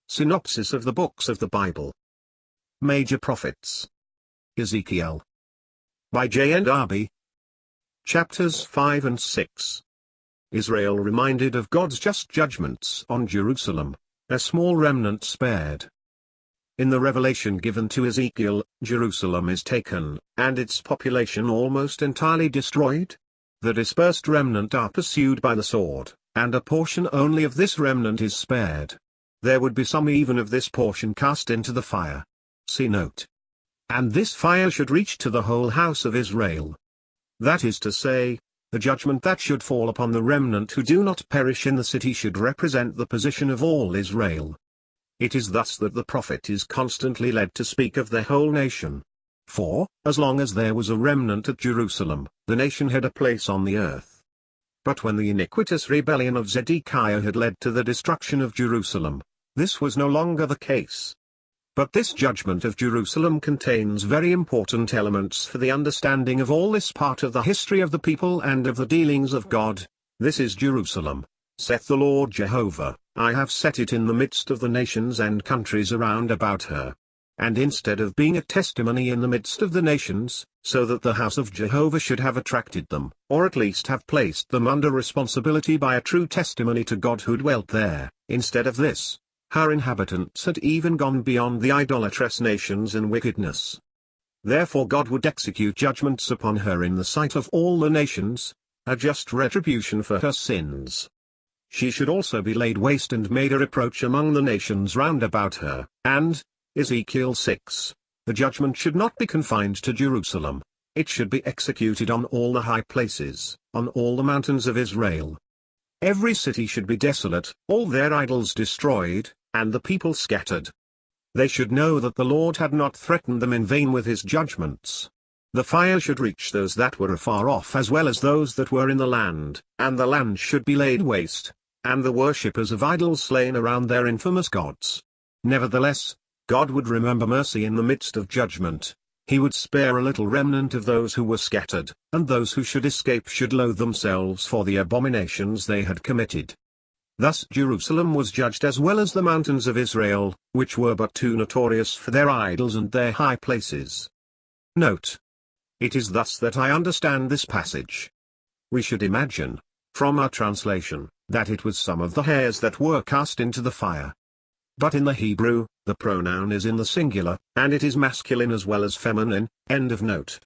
Synopsis of the books of the Bible. Major Prophets. Ezekiel. By JND Darby. Chapters 5 and 6. Israel reminded of God's just judgments on Jerusalem, a small remnant spared. In the revelation given to Ezekiel, Jerusalem is taken, and its population almost entirely destroyed. The dispersed remnant are pursued by the sword, and a portion only of this remnant is spared. There would be some even of this portion cast into the fire. See note. And this fire should reach to the whole house of Israel. That is to say, the judgment that should fall upon the remnant who do not perish in the city should represent the position of all Israel. It is thus that the prophet is constantly led to speak of the whole nation. For, as long as there was a remnant at Jerusalem, the nation had a place on the earth. But when the iniquitous rebellion of Zedekiah had led to the destruction of Jerusalem, this was no longer the case. But this judgment of Jerusalem contains very important elements for the understanding of all this part of the history of the people and of the dealings of God. This is Jerusalem, saith the Lord Jehovah, I have set it in the midst of the nations and countries around about her. And instead of being a testimony in the midst of the nations, so that the house of Jehovah should have attracted them, or at least have placed them under responsibility by a true testimony to God who dwelt there, instead of this, her inhabitants had even gone beyond the idolatrous nations in wickedness. Therefore God would execute judgments upon her in the sight of all the nations, a just retribution for her sins. She should also be laid waste and made a reproach among the nations round about her, and, Ezekiel 6, the judgment should not be confined to Jerusalem, it should be executed on all the high places, on all the mountains of Israel. Every city should be desolate, all their idols destroyed, and the people scattered. They should know that the Lord had not threatened them in vain with his judgments. The fire should reach those that were afar off as well as those that were in the land, and the land should be laid waste, and the worshippers of idols slain around their infamous gods. Nevertheless, God would remember mercy in the midst of judgment. He would spare a little remnant of those who were scattered, and those who should escape should loathe themselves for the abominations they had committed. Thus Jerusalem was judged as well as the mountains of Israel, which were but too notorious for their idols and their high places. Note. It is thus that I understand this passage. We should imagine, from our translation, that it was some of the hairs that were cast into the fire. But in the Hebrew, the pronoun is in the singular, and it is masculine as well as feminine. End of note.